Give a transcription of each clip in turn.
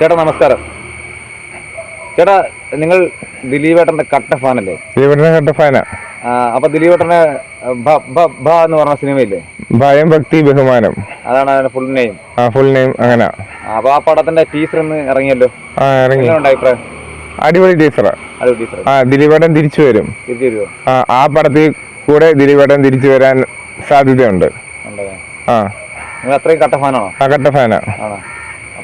ചേട്ടാ നമസ്കാരം. ചേട്ടാ നിങ്ങൾ ദിലീപേട്ടന്റെ കട്ട ഫാനല്ലേ? ദിലീപേട്ടന്റെ കട്ട ഫാനാ. അപ്പൊ ദിലീപേട്ടനെ എന്ന് പറഞ്ഞ സിനിമയില്ലേ, ഭയം ഭക്തി ബഹുമാനം, അതാണ് അതിന്റെ ഫുൾ നെയിം. ഫുൾ നെയിം അങ്ങനെ. അപ്പൊ ആ പടത്തിന്റെ ടീസർ ഒന്ന് ഇറങ്ങിയല്ലോ, ഇറങ്ങി. അഭിപ്രായം? അടിപൊളി ടീച്ചറാ. ദിലീപേട്ടൻ തിരിച്ചു വരും. ആ പടത്തിൽ കൂടെ ദിലീപേട്ടൻ തിരിച്ചു വരാൻ സാധ്യതയുണ്ട്. നിങ്ങൾ അത്രയും കട്ട ഫാനാണോ? കട്ട ഫാനാ.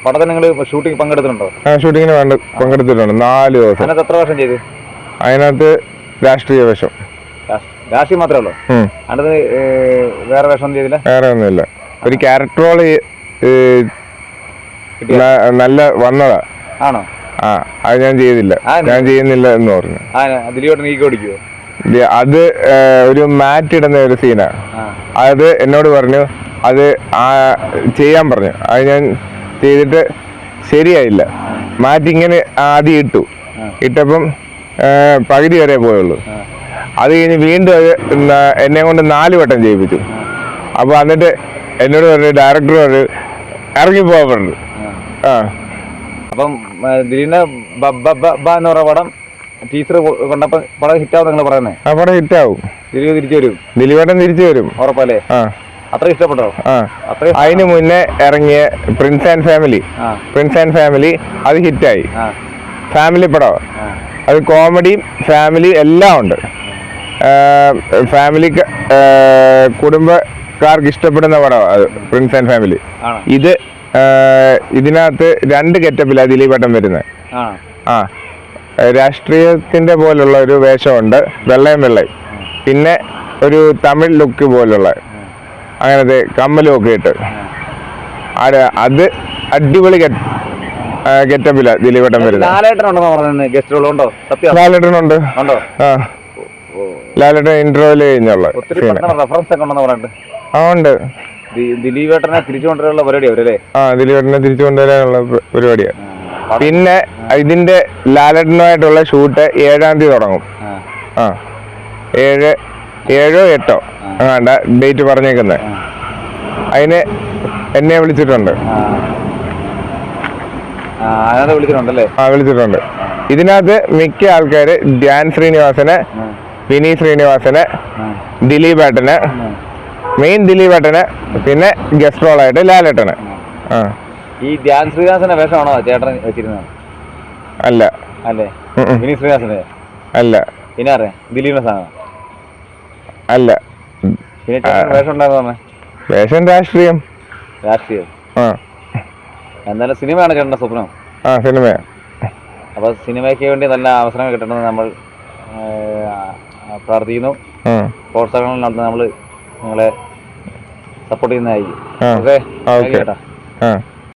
പടത്തിൽ നിങ്ങൾ ഷൂട്ടിംഗ് പങ്കെടുത്തിട്ടുണ്ടോ? ഷൂട്ടിങ്ങിന് പങ്കെടുത്തിട്ടുണ്ട് 4 ദിവസം. അതിനകത്ത് എത്ര വർഷം ചെയ്ത്? അതിനകത്ത് രാഷ്ട്രീയ വേഷം. രാഷ്ട്രീയം മാത്രമേ ഉള്ളൂ? അതിനകത്ത് വേറെ വേഷം ചെയ്തില്ല? വേറെ ഒന്നുമില്ല. ഒരു ക്യാരക്ടർ റോള് നല്ല വന്നതാ. ആണോ? അത് ഞാൻ ചെയ്തില്ല. ഞാൻ ചെയ്യുന്നില്ല എന്ന് പറഞ്ഞു. ദിലീപേട്ടൻ ഈഗോ അടിക്കുവോ? അത് ഒരു മാറ്റ് ഇടുന്ന ഒരു സീനാ. അത് എന്നോട് പറഞ്ഞു, അത് ചെയ്യാൻ പറഞ്ഞു. അത് ഞാൻ ചെയ്തിട്ട് ശരിയായില്ല. മാറ്റി ഇങ്ങനെ ആദ്യം ഇട്ടപ്പം പകുതി വരെ പോയുള്ളൂ. അത് കഴിഞ്ഞ് വീണ്ടും അത് എന്നെ കൊണ്ട് 4 വട്ടം ചെയ്യിപ്പിച്ചു. അപ്പൊ എന്നിട്ട് എന്നോട് പറഞ്ഞു, ഡയറക്ടർ പറഞ്ഞു ഇറങ്ങിപ്പോവാൻ പറഞ്ഞു. അപ്പം ദിലീപിന്റെ എന്ന് പറഞ്ഞ പടം ടീച്ചർ കൊണ്ടപ്പോ പടം ഹിറ്റാവും നിങ്ങൾ പറയുന്നത്? ആ പടം ഹിറ്റാവും. ദിലീപ് തിരിച്ചു വരും. ദിലീപേട്ടൻ തിരിച്ചു വരും ഉറപ്പല്ലേ? അത്ര ഇഷ്ടപ്പെട്ടോ? അതിന് മുന്നേ ഇറങ്ങിയ പ്രിൻസ് ആൻഡ് ഫാമിലി അത് ഹിറ്റായി. ഫാമിലി പടം, അത് കോമഡിയും ഫാമിലി എല്ലാം ഉണ്ട്. ഫാമിലിക്ക് കുടുംബക്കാർക്ക് ഇഷ്ടപ്പെടുന്ന പടം അത് പ്രിൻസ് ആൻഡ് ഫാമിലി. ഇതിനകത്ത് 2 ഗെറ്റപ്പിലാണ് ദിലീപേട്ടൻ വരുന്നത്. രാഷ്ട്രീയത്തിന്റെ പോലുള്ള ഒരു വേഷമുണ്ട്, വെള്ളയും പിന്നെ ഒരു തമിഴ് ലുക്ക് പോലുള്ള അങ്ങനത്തെ കമ്മലും ഒക്കെ ഇട്ട് അത് അടിപൊളി ഗെറ്റപ്പില ദിലീപേട്ടൻ വരുന്നത്. ലാലേട്ടനുണ്ട്. ലാലേട്ടൻ ഇന്റർവ്യൂല് കഴിഞ്ഞുള്ള ഉണ്ട്. ദിലീപേട്ടനെ തിരിച്ചു കൊണ്ടുവരാനുള്ള പരിപാടിയാ. ദിലീപേട്ടനെ തിരിച്ചു കൊണ്ടുവരാനുള്ള പരിപാടിയാ. പിന്നെ ഇതിന്റെ ലാലേട്ടനുമായിട്ടുള്ള ഷൂട്ട് 7-ാം തീയതി തുടങ്ങും. 7-ഓ 8-ഓ അങ്ങാണ്ട ഡേറ്റ് പറഞ്ഞേക്കുന്നത്. അതിന് എന്നെ വിളിച്ചിട്ടുണ്ട്. വിളിച്ചിട്ടുണ്ട്. ഇതിനകത്ത് മിക്ക ആൾക്കാര് ധ്യാൻ ശ്രീനിവാസന്, വിനീത് ശ്രീനിവാസന്, ദിലീപേട്ടന്, മെയിൻ ദിലീപേട്ടന്, പിന്നെ ഗസ്റ്റ് റോളായിട്ട് ലാലേട്ടന്. ഈ ധ്യാൻ ശ്രീനിവാസന്റെ വേഷമാണോ ചേട്ടൻ വെച്ചിരുന്നത്? അല്ല. അല്ലേ? വിനീത് ശ്രീനിവാസന്റെ അല്ല. പിന്നെ അറിയാം ദിലീപിന്റെ സാധനം അല്ല. പിന്നെ വേഷം ഉണ്ടായിരുന്നു. വേഷം രാഷ്ട്രീയം. എന്തായാലും സിനിമയാണ് ചേട്ടന്റെ സ്വപ്നം. സിനിമയാ. അപ്പൊ സിനിമയ്ക്ക് വേണ്ടി നല്ല അവസരങ്ങൾ കിട്ടണമെന്ന് നമ്മൾ പ്രാർത്ഥിക്കുന്നു. പ്രോത്സാഹനങ്ങൾ നടത്തുന്ന നമ്മൾ നിങ്ങളെ സപ്പോർട്ട് ചെയ്യുന്നതായിരിക്കും. ഓക്കെ.